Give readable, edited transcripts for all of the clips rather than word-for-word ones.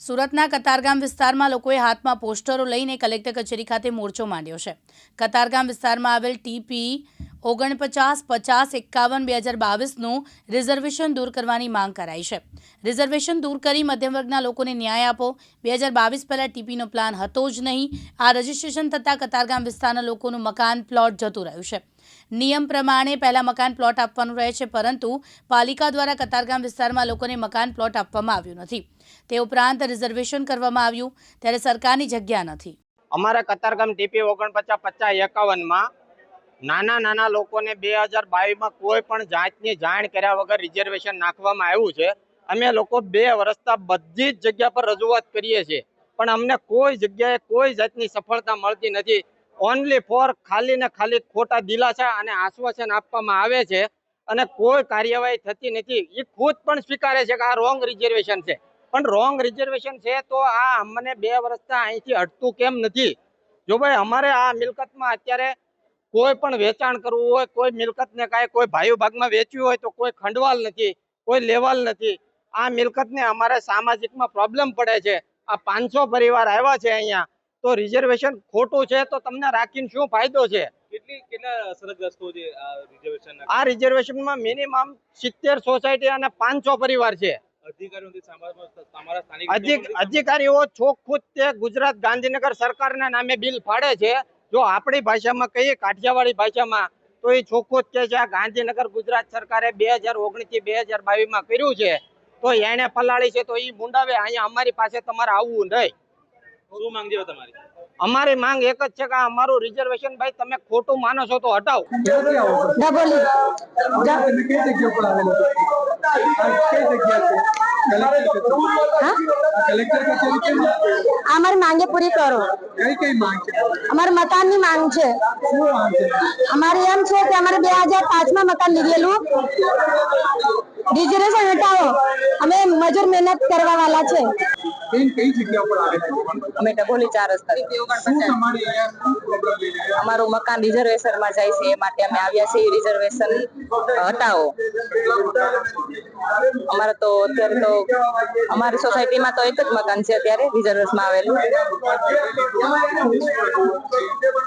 સુરતના કતારગામ વિસ્તારમાં લોકોએ હાથમાં પોસ્ટરો લઈને કલેક્ટર કચેરી ખાતે મોરચો માંડ્યો છે। કતારગામ વિસ્તારમાં આવેલ TP 495051/2022નું રિઝર્વેશન દૂર કરવાની માંગ કરાઈ છે। રિઝર્વેશન દૂર કરી મધ્યમ વર્ગના લોકોને ન્યાય આપો। 2022 પહેલા ટીપીનો પ્લાન હતો જ નહીં। આ રજીસ્ટ્રેશન થતાં કતારગામ વિસ્તારના લોકોનું મકાન પ્લોટ જતું રહ્યું છે। નિયમ પ્રમાણે પહેલા મકાન પ્લોટ આપવાનું રહે છે, પરંતુ પાલિકા દ્વારા કતારગામ વિસ્તારમાં લોકોને મકાન પ્લોટ આપવામાં આવ્યું નથી। તે ઉપરાંત રિઝર્વેશન કરવામાં આવ્યું ત્યારે સરકારની જગ્યા નથી। અમારા કતારગામ TP 495051 માં નાના લોકોને 2022 માં કોઈ પણ જાતની જાણ કર્યા વગર રિઝર્વેશન નાખવામાં આવ્યું છે। અમે લોકો 2 વર્ષથી બધી જ જગ્યા પર રજૂઆત કરીએ છીએ, પણ અમને કોઈ જગ્યાએ કોઈ જાતની સફળતા મળતી નથી। ઓનલી ફોર ખાલી ને ખાલી ખોટા દિલાસા અને આશ્વાસન આપવામાં આવે છે અને કોઈ કાર્યવાહી થતી નથી। એ ખુદ પણ સ્વીકારે છે કે આ રોંગ રિઝર્વેશન છે, પણ રોંગ રિઝર્વેશન છે તો આ અમને 2 વર્ષથી અહીંથી હટતું કેમ નથી? જો ભાઈ અમારે આ મિલકતમાં અત્યારે કોઈ પણ વેચાણ કરવું હોય, કોઈ મિલકતને કાંઈ કોઈ ભાઈઓ ભાગમાં વેચવી હોય તો કોઈ ખંડવાલ નથી, કોઈ લેવાલ નથી। આ મિલકતને અમારે સામાજિકમાં પ્રોબ્લેમ પડે છે। આ 500 પરિવાર આવ્યા છે અહીંયા, તો રિઝર્વેશન ખોટું છે તો તમને રાખીને શું ફાયદો છે? કેટલા અસરગ્રસ્તો છે આ રિઝર્વેશનમાં મિનિમમ 70 સોસાયટી અને 500 પરિવાર છે। અધિકારીઓ ચોખ્ખું તે ગુજરાત ગાંધીનગર સરકારના નામે બિલ ફાડે છે। જો આપણી ભાષામાં કહીએ, કાઠિયાવાડી ભાષામાં, તો એ ચોખ્ખું જ છે આ ગાંધીનગર ગુજરાત સરકારે 2019 થી 2022 માં કર્યું છે, તો એને પલાળી છે તો એ મુંડાવે। અહીંયા અમારી પાસે તમારે આવવું નહીં। શું માંગ છે તમારી? અમારી માંગ એક જ છે કે અમારું રિઝર્વેશન ભાઈ તમે ખોટું માનો છો તો હટાવો। हमारी मांगे पूरी करो। कई मांग है? हमारे मकान की मांग है। हमारे एम है कि हमारे 2005 में मकान લીધેલું, रिजर्वेशन हटाओ। हमें मजूर मेहनत करवा वाला છે। कई जगह पर आवे છે? અમે ડબોલી 4 રસ્તા શું તમારી અહીંયા પ્રોબ્લેમ છે? અમારું મકાન રિઝર્વેશન માં જાય છે, એ માટે અમે આવ્યા છીએ। રિઝર્વેશન હટાવો। અમારે તો અત્યારે તો અમારી સોસાયટીમાં તો એક જ મકાન છે અત્યારે રિઝર્વેશન માં આવેલું।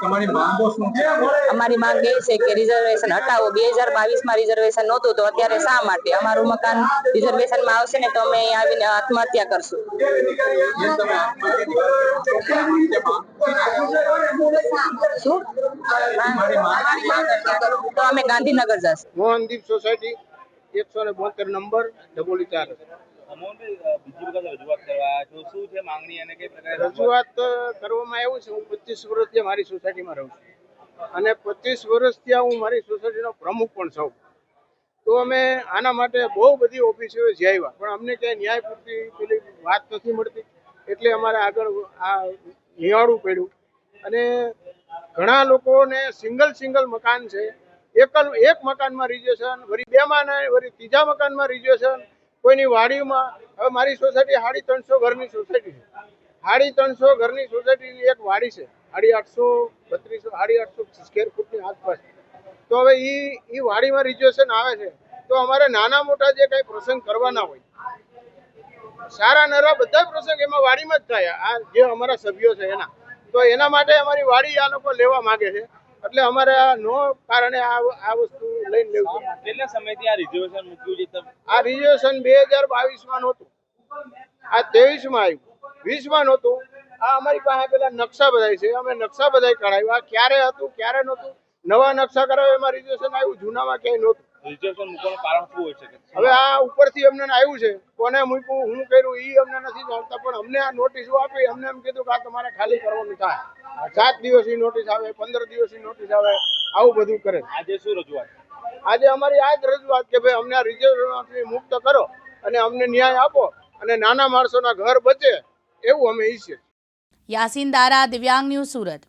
તમારી માંગો શું છે? અમારી માંગ એ છે કે રિઝર્વેશન હટાવો। 2022 માં રિઝર્વેશન નહોતું તો અત્યારે શા માટે? અમારું મકાન રિઝર્વેશન માં આવશે ને તો અમે અહીં આવીને આત્મહત્યા કરશું। તો અમે ગાંધીનગર જશું। મોહનદીપ સોસાયટી 172 નંબર ડબોલી 4। રજૂઆત કરવામાં આવ્યું છે। હું 25 વર્ષથી મારી સોસાયટીમાં રહું છું અને 25 વર્ષથી હું મારી સોસાયટીનો પ્રમુખ પણ છું। તો અમે આના માટે બહુ બધી ઓફિસોએ જઈ આવ્યા, પણ અમને ક્યાંય ન્યાય પૂરતી પેલી વાત નથી મળતી, એટલે અમારે આગળ આ નિહાળવું પડ્યું। અને ઘણા લોકોને સિંગલ મકાન છે, એક મકાનમાં રિઝર્વેશન, વળી 2 માં ને વળી 3જા મકાનમાં રિઝર્વેશન, કોઈની વાડીમાં। હવે મારી સોસાયટી 350 ઘરની સોસાયટી છે। 350 ઘરની સોસાયટીની એક વાડી છે, 832 સ્ક્વેર ફૂટની આસપાસ। તો હવે એ વાડીમાં રિઝર્વેશન આવે છે, તો અમારે નાના મોટા જે કઈ પ્રસંગ કરવાના હોય, સારા નરા બધા પ્રસંગ એમાં વાડીમાં જ થાય। આ જે અમારા સભ્યો છે એના, તો એના માટે અમારી વાડી આ લોકો લેવા માંગે છે, એટલે અમારે આ નો કારણે આ વસ્તુ લઈને લેવું છે। કેટલા સમયથી આ રિઝર્વેશન મૂક્યું છે? આ રિઝર્વેશન 2022 માં નહોતું, આ 23 માં આવ્યું, 20 માં નહોતું। આ અમારી પાસે પેલા નકશા બધાય છે, અમે નકશા બધાય કઢાવ્યા, ક્યારે હતું ક્યારે નહોતું, નવા નકશા કરાવ્યા, એમાં રિઝર્વેશન આવ્યું, જૂનામાં ક્યાંય નહોતું। રિઝર્વેશન મૂકવાનું કારણ શું હોય શકે? હવે આ ઉપરથી અમને આવ્યું છે, કોને મૂક્યું, હું કર્યું એ અમને નથી જાણતા, પણ અમને આ નોટિસો આપી, અમને એમ કીધું કે આ તમારે ખાલી કરવાનું થાય। 7 દિવસની નોટિસ આવે, 15 દિવસની નોટિસ આવે, આવું બધું કરે। આજે શું રજૂઆત? આજે અમારી આ જ રજૂઆત કે ભાઈ અમને આ રિઝર્વેશનથી મુક્ત કરો અને અમને ન્યાય આપો અને નાના માણસોના ઘર બચે, એવું અમે ઈચ્છીએ। યાસીન દારા, દિવ્યાંગ ન્યૂઝ, સુરત।